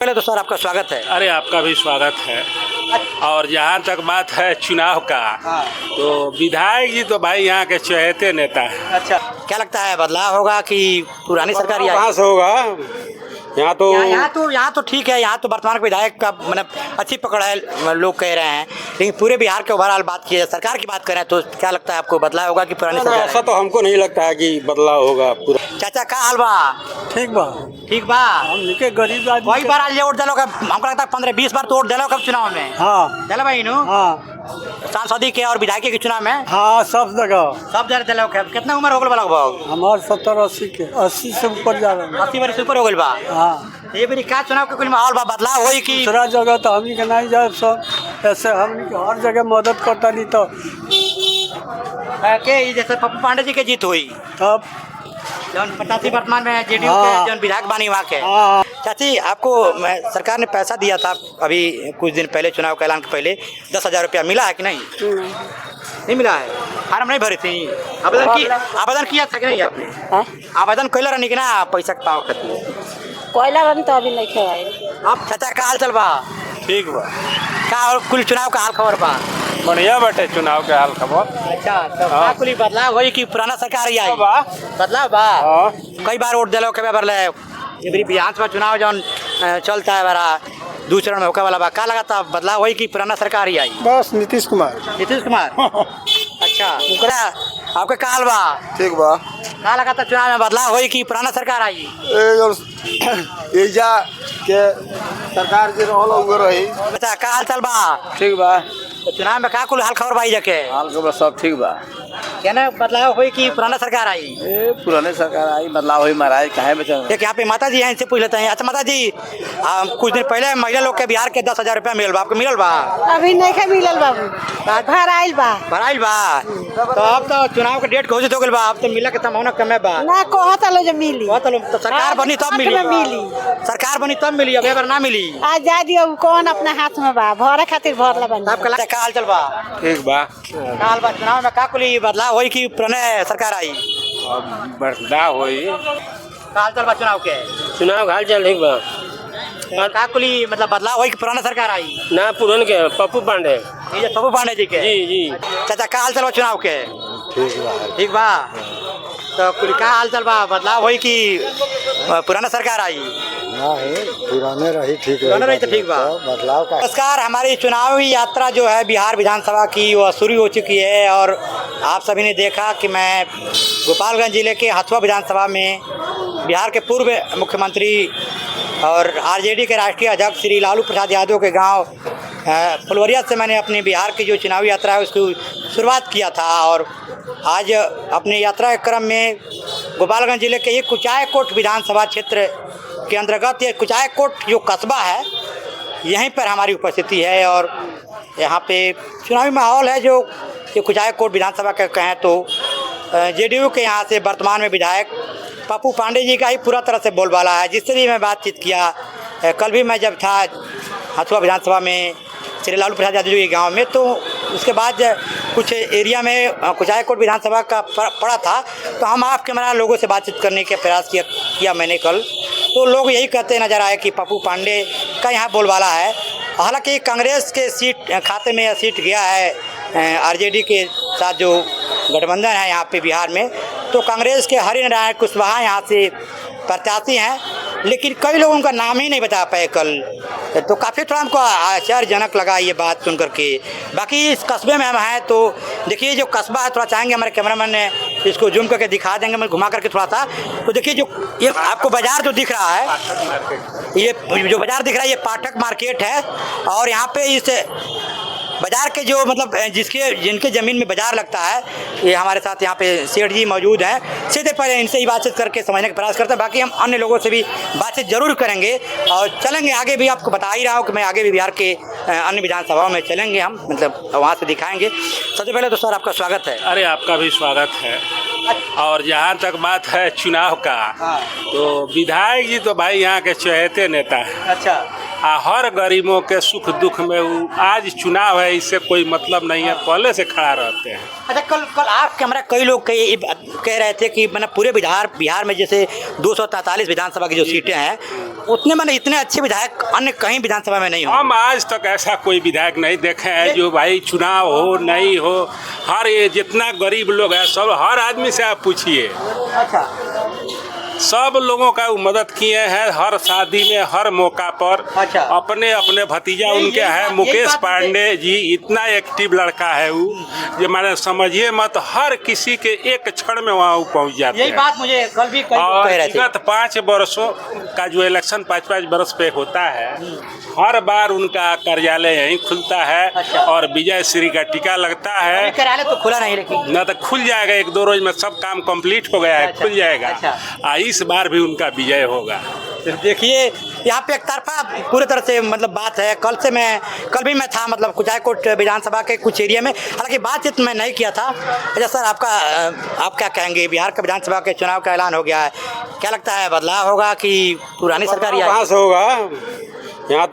पहले तो सर आपका स्वागत है। अरे आपका भी स्वागत है। और जहाँ तक बात है चुनाव का, तो विधायक जी तो भाई यहाँ के चहेते नेता है। अच्छा, क्या लगता है बदलाव होगा कि पुरानी सरकार कहाँ से होगा? यहाँ तो ठीक है। यहाँ तो वर्तमान के विधायक का मतलब अच्छी पकड़ है, लोग कह रहे हैं। लेकिन पूरे बिहार के ओवरऑल बात की जाए, सरकार की बात करें तो क्या लगता है आपको, बदलाव होगा कि पुरानी सरकार? ऐसा तो हमको नहीं लगता है कि बदलाव होगा पूरा। चाचा का हाल बा? ठीक बा। ठीक बा। हम के गरीब आदमी वही बार आज वोट दिलो, हमको लगता है 15-20 बार तो वोट दिलो कब चुनाव में। हाँ दिलो भाई नु सांसदी के और विधायक के चुनाव में। हाँ सब जगह दिलो। कितना उम्र हो गल लगभग? हमारे 70-80 के 80 से ऊपर जा रहे हैं। 80 वर्ष ऊपर हो गल बा। हाँ ये भी क्या चुनाव के कुल माहौल बा, बदलाव होई कि? दूसरा जगह तो हमनी के नहीं जाए सब, ऐसे हमनी के हर जगह मदद करता नहीं तो के जैसे पप्पू पांडे जी के जीत हुई तब जौन प्रत्याशी वर्तमान में जेडीयू के जौन विधायक बानी वहाँ के। चाची आपको सरकार ने पैसा दिया था अभी कुछ दिन पहले, चुनाव के ऐलान के पहले 10,000 रुपया मिला है कि नहीं? नहीं मिला है। फार्म नहीं भरी थी? आवेदन किया था कि नहीं आपने? आवेदन कैला रहनी कि ना पैसा के पाव खातिर? कोयला रहनी तो अभी नहीं खेवाई। अब चाचा का हाल चल बा? ठीक बा। का और कुल चुनाव का हाल खबर बा? बढ़िया बटे चुनाव के हाल खबर। अच्छा, तो का कुल बदलाव होई कि पुराना सरकार ही आई? बदलाव बा। कई बार वोट दिलो, कई बार विधानसभा चुनाव जौन चलता है बड़ा 2 चरण में होने वाला बा, का लगा था बदलाव होई कि पुराना सरकार ही आई? बस नीतीश कुमार। नीतीश कुमार। अच्छा, उनका आपके का हाल बा? ठीक बा। का लगा था चुनाव में बदलाव होई कि पुराना सरकार आई? एजा के सरकार जे रहल उहे रही। अच्छा, का हाल चल बा? ठीक बा। तो चुनाव में का कुल हाल खबर बाई जाके? हाल खबर सब ठीक बा। कहना बदलाव होई कि पुराना सरकार आई? पुराने सरकार आई, बदलाव हुई महाराज, काहे बचल। एक यहाँ पे माता जी हैं, इनसे पूछ लेते हैं। अच्छा माता जी, कुछ दिन पहले महिला लोग के बिहार के 10,000 रुपया मिलल बा, आपको मिलल बा? अभी नहीं खे मिलल बाबू, भराइल बा। भराइल बा। तो अब तो चुनाव के डेट घोषित हो गल बा, अब तो मिला के संभावना कम है बा। ना कहत लो जो मिली। तो सरकार बनी तब मिली। सरकार बनी तब मिली, अब एबार ना मिली। आज जा दियो, कौन अपने हाथ में बा, भरे खातिर भरला बन। आपका का हाल चल बा? ठीक बा। का हाल बा? चुनाव में का कुली बदलाव होई कि पुराने सरकार आई? बदलाव होई। का हाल चल बा चुनाव के? चुनाव का हाल चल ठीक बा। का कुली मतलब बदलाव होई कि पुराना सरकार आई? ना पुरान के पप्पू पांडे। ये पप्पू पांडे जी के? जी। चाचा का हाल चल बा चुनाव के? ठीक बा। ठीक बा। तो कुल का हाल चल बा, बदलाव होई कि पुराना सरकार आई? पुराने रही, ठीक रही तो ठीक बा। बदलाव का। नमस्कार, हमारी चुनावी यात्रा जो है बिहार विधानसभा की वो शुरू हो चुकी है और आप सभी ने देखा कि मैं गोपालगंज जिले के हथुआ विधानसभा में बिहार के पूर्व मुख्यमंत्री और आरजेडी के राष्ट्रीय अध्यक्ष श्री लालू प्रसाद यादव के गांव फुलवरिया से मैंने अपनी बिहार की जो चुनावी यात्रा है उसकी शुरुआत किया था। और आज अपनी यात्रा के क्रम में गोपालगंज जिले के ये कुचायकोट विधानसभा क्षेत्र के अंतर्गत ये कुचायकोट जो कस्बा है, यहीं पर हमारी उपस्थिति है। और यहाँ पे चुनावी माहौल है जो ये कुचायकोट विधानसभा का कहें तो जेडीयू के यहाँ से वर्तमान में विधायक पप्पू पांडे जी का ही पूरा तरह से बोलबाला है। जिससे भी मैं बातचीत किया, कल भी मैं जब था हथुआ विधानसभा में श्री लालू प्रसाद यादव जी के गाँव में, तो उसके बाद कुछ एरिया में कुचायकोट विधानसभा का पड़ा था, तो हम आप कैमरा लोगों से बातचीत करने के प्रयास किया मैंने कल। तो लोग यही कहते नज़र आए कि पप्पू पांडे का यहाँ बोलबाला है। हालांकि कांग्रेस के सीट खाते में यह सीट गया है आरजेडी के साथ जो गठबंधन है यहाँ पे बिहार में, तो कांग्रेस के हरि नारायण कुशवाहा यहाँ से प्रत्याशी हैं, लेकिन कई लोग उनका नाम ही नहीं बता पाए कल। तो काफ़ी थोड़ा हमको आश्चर्यजनक लगा ये बात सुन करके। बाकी इस कस्बे में हम हैं तो देखिए जो कस्बा है, थोड़ा चाहेंगे हमारे कैमरामैन ने इसको जूम करके दिखा देंगे, मैं घुमा करके थोड़ा सा। तो देखिए जो ये आपको बाजार जो दिख रहा है, ये जो बाजार दिख रहा है ये पाठक मार्केट है। और यहाँ पे इस बाजार के जो मतलब जिनके ज़मीन में बाजार लगता है, ये हमारे साथ यहाँ पे सेठ जी मौजूद हैं। सीधे पर इनसे ही बातचीत करके समझने का प्रयास करते हैं। बाकी हम अन्य लोगों से भी बातचीत जरूर करेंगे और चलेंगे आगे भी। आपको बता ही रहा हूँ कि मैं आगे भी बिहार के अन्य विधानसभाओं में चलेंगे, हम मतलब वहाँ से दिखाएंगे। सबसे पहले तो सर आपका स्वागत है। अरे आपका भी स्वागत है। और जहाँ तक बात है चुनाव का, तो विधायक जी तो भाई यहाँ के चहेते नेता है। अच्छा, हर गरीबों के सुख दुख में वो आज चुनाव है इससे कोई मतलब नहीं है, पहले से खड़ा रहते हैं। अच्छा, कल कल आपके हमारा कई लोग कह रहे थे कि मैंने पूरे बिहार में जैसे 243 विधानसभा की जो सीटें हैं उतने मैंने इतने अच्छे विधायक अन्य कहीं विधानसभा में नहीं हो। हम आज तक ऐसा कोई विधायक नहीं देखे हैं जो भाई चुनाव हो नहीं हो, हर ये जितना गरीब लोग है सब, हर आदमी से आप पूछिए, अच्छा, सब लोगों का वो मदद किए हैं हर शादी में हर मौका पर। अच्छा। अपने अपने भतीजा उनके है मुकेश पांडे जी, इतना एक्टिव लड़का है वो, जो मैंने समझिए मत, हर किसी के एक क्षण में वहाँ पहुँच जाते यही हैं। बात मुझे कल भी कई लोग और कह रहे थे। विगत 5 वर्षों का जो इलेक्शन 5-5 वर्ष पे होता है, हर बार उनका कार्यालय यहीं खुलता है। अच्छा। और विजय श्री का टीका लगता है। अभी कार्यालय तो खुला नहीं, लेकिन न तो खुल जाएगा, 1-2 रोज में सब काम कंप्लीट हो गया है। अच्छा, खुल जाएगा। अच्छा। इस बार भी उनका विजय होगा। तो देखिए यहाँ पे एक तरफा पूरे तरह से मतलब बात है। कल भी मैं था, मतलब कुचायकोट विधानसभा के कुछ एरिया में, हालांकि बातचीत मैं नहीं किया था। अच्छा सर, आप क्या कहेंगे, बिहार का विधानसभा के चुनाव का ऐलान हो गया है, क्या लगता है बदलाव होगा कि पुरानी सरकार ही कहाँ से होगा? यहाँ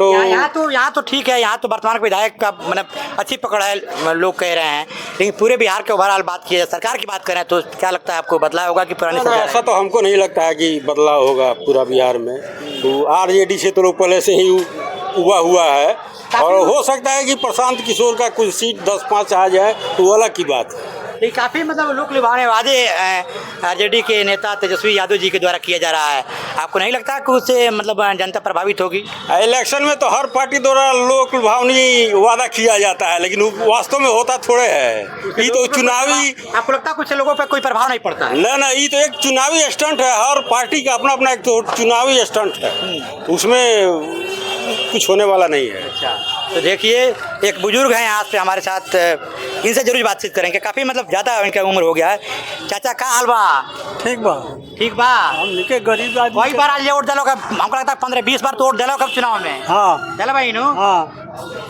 तो ठीक है, यहाँ तो वर्तमान विधायक का मतलब अच्छी पकड़ है, लोग कह रहे हैं। लेकिन पूरे बिहार के ओवरऑल बात की, सरकार की बात करें तो क्या लगता है आपको, बदलाव होगा कि पुरानी सरकार? ऐसा तो हमको नहीं लगता है कि बदलाव होगा पूरा बिहार में। तो आरजेडी से तो लोग पहले से ही हुआ है, और हो सकता है कि प्रशांत किशोर का कुछ सीट 10-5 आ जाए तो वो अलग की बात है। ये काफ़ी मतलब लोक लुभावने वादे आरजेडी के नेता तेजस्वी यादव जी के द्वारा किया जा रहा है। आपको नहीं लगता कि उससे मतलब जनता प्रभावित होगी? इलेक्शन में तो हर पार्टी द्वारा लोक लुभावनी वादा किया जाता है, लेकिन वास्तव में होता थोड़े है। ये तो चुनावी, आपको लगता है कुछ लोगों पर कोई प्रभाव नहीं पड़ता है? ना ये तो एक चुनावी स्टंट है। हर पार्टी का अपना अपना एक तो चुनावी स्टंट है, उसमें कुछ होने वाला नहीं है। अच्छा, तो देखिए एक बुजुर्ग हैं यहाँ पे हमारे साथ, इनसे जरूर बातचीत करेंगे। काफ़ी मतलब ज़्यादा इनका उम्र हो गया है। चाचा का हाल बा? ठीक बा, ठीक बा। हम निके गरीब आदमी कई बार आज वोट दिलो, हमको लगता है 15-20 बार तो वोट दिलो कब चुनाव में? हाँ दिलो भाई नु? हाँ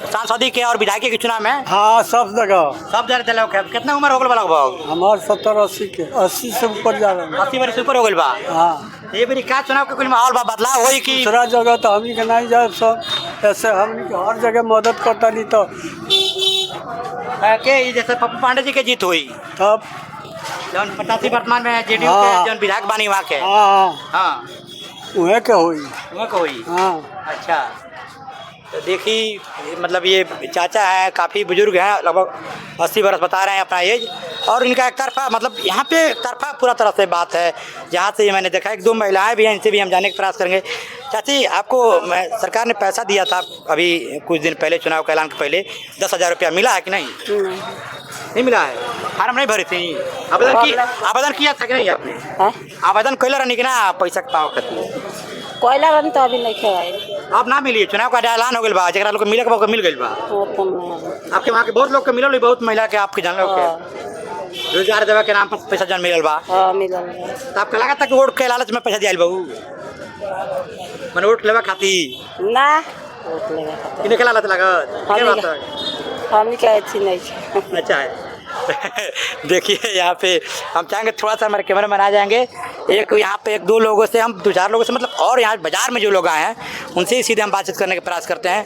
सांसदी के और विधायकी के चुनाव में हाँ, सब जगह। सब जगह दिलो। कितना उम्र हो गल बा लगभग? हमारे 70-80 के 80 से ऊपर जा रहे हैं। 80 वर्ष ऊपर हो गल बा। हाँ, ये मेरी क्या चुनाव के कुछ माहौल बा, बदलाव होई कि? दूसरा जगह तो हमनी के नहीं जाए सब, ऐसे हमनी के हर जगह मदद करता नहीं तो के जैसे पप्पू पांडे जी के जीत हुई, तब जौन 85 वर्तमान में जेडीयू हाँ। के जौन विधायक बानी वहाँ के, हाँ हाँ उहे के हुई। वहाँ को हुई। हाँ, अच्छा, तो देखिए मतलब ये चाचा हैं, काफ़ी बुजुर्ग हैं, लगभग 80 वर्ष बता रहे हैं अपना एज। और इनका एक तरफा मतलब यहाँ पे एक तरफा पूरा तरह से बात है। जहाँ से मैंने देखा 1-2 महिलाएं भी हैं, इनसे भी हम जानने का प्रयास करेंगे। चाची, आपको सरकार ने पैसा दिया था अभी कुछ दिन पहले, चुनाव के ऐलान के पहले 10,000 रुपया मिला है कि नहीं? नहीं मिला है। फार्म नहीं भरी थी? आवेदन किया था कि नहीं आपने? आवेदन कैला रहनी कि ना पैसा के पाव खातिर? कोयला रन तो अभी नहीं खेवाई। अब ना मिली, चुनाव का ऐलान हो गया बा, जरा लोग मिले के मिल गई बा। आपके वहाँ के बहुत लोग के मिलल, बहुत महिला के आपके जान लोग के रोजगार देवे के नाम पर पैसा जन मिलल बा। तो आपका लगा था कि वोट के लालच में पैसा दिया बहू, मैंने वोट लेवा खाती ना किने के लालच लागत? हम नहीं। अच्छा है। देखिए यहाँ पे हम चाहेंगे थोड़ा सा हमारे कैमरा में आ जाएंगे। एक यहाँ पे 1-2 लोगों से, हम 2-4 लोगों से, मतलब और यहाँ बाजार में जो लोग आए हैं उनसे ही सीधे हम बातचीत करने का प्रयास करते हैं।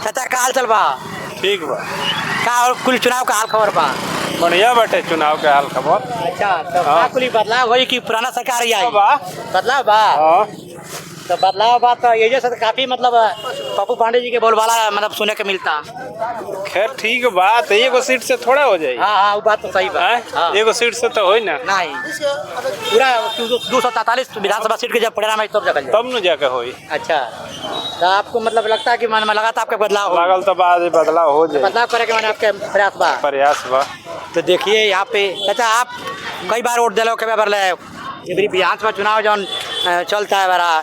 चाचा का हाल चल बा? ठीक बा। का और कुल चुनाव का हाल खबर बा? बढ़िया बाटे चुनाव के हाल खबर। अच्छा, तो का कुल बदलाव होई कि पुराना सरकार ही आई? बदलाव बा। तो बदलाव बात तो ये जैसे काफ़ी मतलब पप्पू पांडे जी के बोलबाला मतलब सुने के मिलता। खैर ठीक बात, एगो सीट से थोड़ा हो जाए। हाँ, वो बात तो सही बात। हाँ। एगो सीट से तो हो ना, नहीं पूरा 243 विधानसभा सीट के जब परिणाम आई तब न जाके होई। अच्छा, तो आपको मतलब लगता है कि मन में लगा था आपका बदलाव लागल तो बाद बदलाव हो जाए, बदलाव करे के मैंने आपके प्रयास बा। तो देखिए यहाँ पे चाचा, आप कई बार वोट दिलो, कई बार विधानसभा चुनाव जौन चलता है बड़ा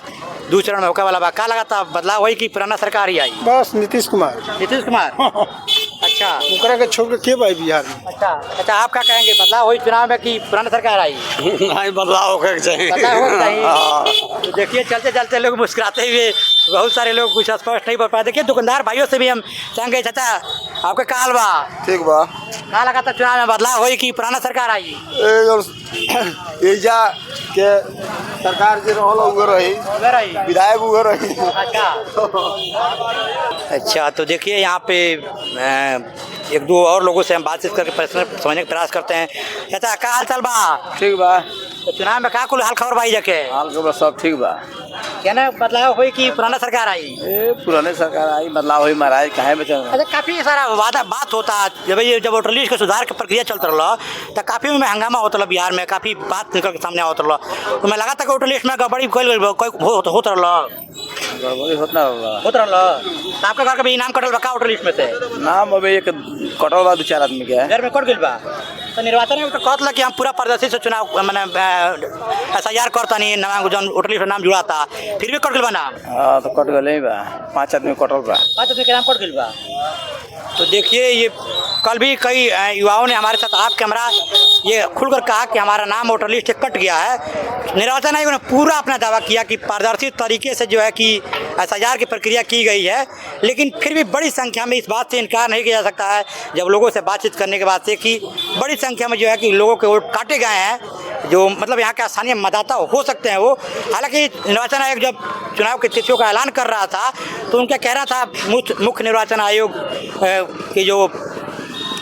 2 चरण में होने वाला बा, का लगा था बदलाव होई कि पुराना सरकार ही आई? बस नीतीश कुमार। नीतीश कुमार। अच्छा, ओकरा के छोड़ के भाई बिहार में। अच्छा, आप क्या कहेंगे, बदलाव हुई चुनाव में कि पुराना सरकार आई? नहीं, बदलाव होकर चाहिए। बदलाव होना चाहिए। तो देखिए चलते चलते लोग मुस्कुराते हुए, बहुत सारे लोग कुछ स्पष्ट नहीं बोल पाए। देखिए दुकानदार भाइयों से भी हम चाहेंगे, चाचा आपके का हाल बा? ठीक बा। का लगा था चुनाव में बदलाव होई कि पुराना सरकार आई? एजा के सरकार जे रहल उहे रही, उधर आई। विधायक उहे रही। अच्छा अच्छा, तो देखिए यहाँ पे एक दो और लोगों से हम बातचीत करके प्रश्न समझने का प्रयास करते हैं। चाचा का हाल चाल बा? ठीक बा। तो चुनाव में का कुल हाल खबर बाई जाके? हाल खबर सब ठीक बा। क्या ना बदलाव हुई कि पुराना सरकार आई? ए पुराने सरकार आई, बदलाव हुई महाराज, काहे बचल। अच्छा, काफी सारा वादा बात होता जब वोटर लिस्ट के सुधार के प्रक्रिया चलता रहा तो काफी में हंगामा होता रहा बिहार में, काफी बात निकल के सामने होता रहा। तो मैं लगा था कि वोटर लिस्ट में गड़बड़ी होता रहा, गड़बड़ी होत ना होता रहा। तो आपका घर का भी इनाम कटल बा का वोटर लिस्ट में से? नाम अबे एक कटल बा 2-4 आदमी के। घर में कट गइल बा। तो निर्वाचन में तो कहत कि हम पूरा पारदर्शी से चुनाव मैंने SIR करता नहीं नाम जौन वोटर लिस्ट में नाम जुड़ा था, फिर भी कट गइल बा नाम। हाँ तो कट गए बा, 5 आदमी कटल बा। 5 आदमी के नाम कट गइल बा। तो देखिए ये कल भी कई युवाओं ने हमारे साथ आप कैमरा ये खुलकर कहा कि हमारा नाम वोटर लिस्ट से कट गया है। निर्वाचन आयोग ने पूरा अपना दावा किया कि पारदर्शी तरीके से जो है कि SIR की प्रक्रिया की गई है, लेकिन फिर भी बड़ी संख्या में इस बात से इनकार नहीं किया जा सकता है जब लोगों से बातचीत करने के बाद से कि बड़ी संख्या में जो है कि लोगों के वोट काटे गए हैं, जो मतलब यहाँ के स्थानीय मतदाता हो सकते हैं वो। हालांकि निर्वाचन आयोग जब चुनाव की तिथियों का ऐलान कर रहा था तो उनका कह रहा था मुख्य निर्वाचन आयोग के जो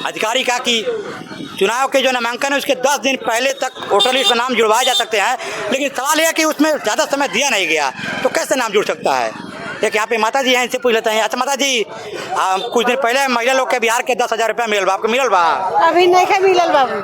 अधिकारी का कि चुनाव के जो नामांकन है उसके 10 दिन पहले तक वोटर लिस्ट में नाम जुड़वाए जा सकते हैं, लेकिन सवाल यह है कि उसमें ज़्यादा समय दिया नहीं गया तो कैसे नाम जुड़ सकता है। एक यहाँ पे माता जी हैं, इनसे पूछ लेते हैं। अच्छा माता जी, कुछ दिन पहले महिला लोग के बिहार के 10,000 रुपया मिलल बा, आपको मिलल बा? अभी नहीं है मिलल बाबू,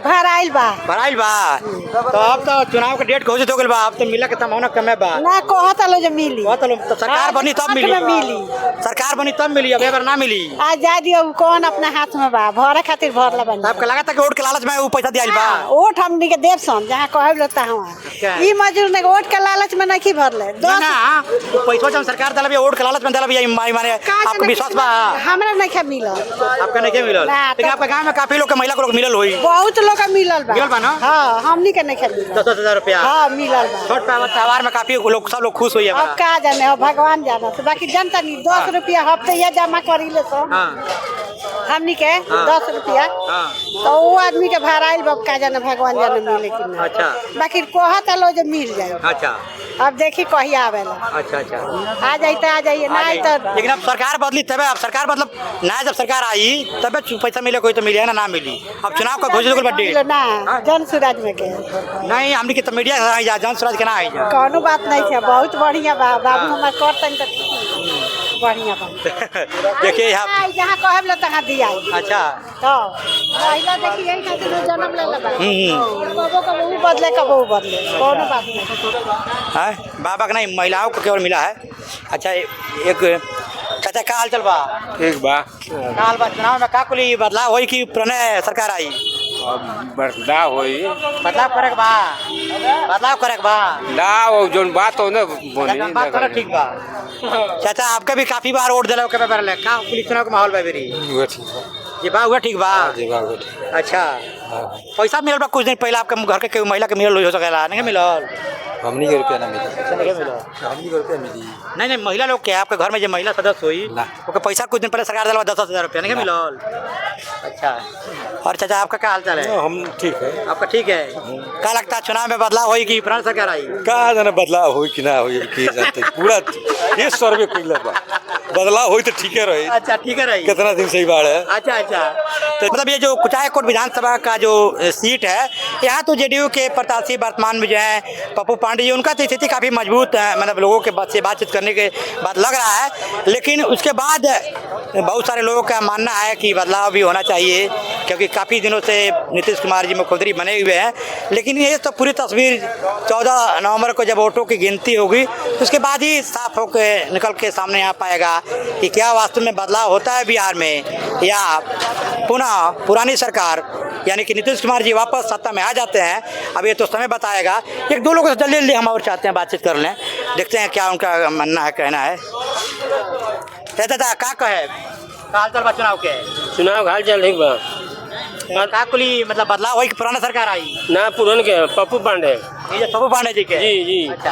भराइल बा। भराइल बा। तो अब तो चुनाव के डेट घोषित हो गइल बा, अब तो मिला के संभावना कम है बा ना, कहत लो जो मिली। तो सरकार बनी तब मिली, सरकार बनी तब मिली, अब एबार ना मिली। आज जा दियो, कौन अपना हाथ में बा, भरे खातिर भरला बन। आपका लगा था कि वोट के लालच में वो पैसा दिया बा? वोट हमनी के देव सन जहाँ कहब लेता हूँ ई मजदूर ने वोट के लालच में नहीं भरले। ना पैसा जब सरकार दिला भी वोट के लालच में दिला भी माने आपको विश्वास बा? हमरा नहीं मिलल। आपका नहीं मिलल? लेकिन आपके गांव में काफी लोग के महिला को लोग मिलल होई? बहुत लोग के मिलल बा। मिलल बा ना? हां हमनी के नहीं मिलल। 10,000 रुपया? हां मिलल बा। छोट त्योहार में काफी लोग सब लोग खुश हुई है। अब का जाने हो, भगवान जाने। तो बाकी जनता नहीं 10 रुपया हफ्ते ये जमा करी ले सो। हां हमनी के 10 रुपया। हां तो वो आदमी के भराइल बब का जाने, भगवान जाने मिले कि ना। अच्छा। बाकी कहत लो जो मिल जाए। अच्छा। अब देखी कहिया आवेला। अच्छा अच्छा, आ जाइए आ जाइए ना तो। लेकिन अब सरकार बदली तबे, अब सरकार मतलब ना जब सरकार आई तबे पैसा मिले, कोई तो मिले ना, ना मिली। अब चुनाव का घोषित होकर बड्डे ना जन सूरज में के नहीं, हमने की तो मीडिया से आई जा, जन सूरज के ना आई जा। कोनो बात नहीं है, बहुत बढ़िया बा बाबू, हमार करतन तो बढ़िया बा। देखिए यहाँ जहाँ कहब ले तहाँ दिया। अच्छा तो महिला देखिए यही खातिर जन्म ले लेबा। कबो बदले कबो बदले, कोनो बात नहीं है। बाबा का नहीं, महिलाओं को केवल मिला है। अच्छा एक चाचा का हाल चल बा? ठीक बा। का हाल बा? चुनाव में का कुली बदलाव होई कि पुराने सरकार आई? बदलाव होई, बदलाव करे के बा, बदलाव करे के बा ना वो जोन बात हो ना बोली बात करो, ठीक बा। चाचा आपके भी काफी बार वोट दिला के पेपर ले का पुलिस चुनाव के माहौल बा बेरी? वो ठीक बा जी बा, हुआ ठीक बा जी बा, वो ठीक। अच्छा पैसा मिलल बा? कुछ दिन पहले आपके घर के महिला के मिलल हो सकेला? नहीं मिलल? हमनी के रुपया ना मिली, नहीं मिलल? हमनी के रुपया मिली नहीं नहीं, महिला लोग के आपके घर में जो महिला सदस्य हुई ना, ओके पैसा कुछ दिन पहले सरकार दिला 10,000 रुपया, नहीं मिलल? अच्छा। और चाचा आपका क्या हाल चाल है? हम ठीक है। आपका ठीक है? क्या लगता है चुनाव में बदलाव होई कि पुरानी सरकार आई? का जाने बदलाव होई कि ना होई, के जानते पूरा ये सर्वे कइले बा, बदलाव होई तो ठीके रही। अच्छा ठीक है रही, कितना दिन से ही बाढ़ है। अच्छा अच्छा। तो मतलब ये जो कुचायकोट विधानसभा का जो सीट है, यहाँ तो JDU के प्रत्याशी वर्तमान में जो है पप्पू पांडे जी, उनका तो स्थिति काफ़ी मजबूत है, मतलब लोगों के से बातचीत करने के बाद लग रहा है। लेकिन उसके बाद बहुत सारे लोगों का मानना है कि बदलाव भी होना चाहिए, क्योंकि काफ़ी दिनों से नीतीश कुमार जी मुख्यमंत्री बने हुए हैं। लेकिन ये तो पूरी तस्वीर 14 नवंबर को जब वोटों की गिनती होगी तो उसके बाद ही साफ होकर निकल के सामने आ पाएगा कि क्या वास्तव में बदलाव होता है बिहार में, या पुनः पुरानी सरकार यानी कि नीतीश कुमार जी वापस सत्ता में आ जाते हैं। अब ये तो समय बताएगा। एक दो लोगों से जल्दी जल्दी हम और चाहते हैं बातचीत कर लें, देखते हैं क्या उनका मानना है, कहना है। चाचा का कहे हाल चल बा चुनाव के? चुनाव हाल चल ठीक बा। का कुली मतलब बदलाव हुई कि पुराना सरकार आई? ना पुरान के पप्पू पांडे ये पप्पू पांडे जी के? जी जी। अच्छा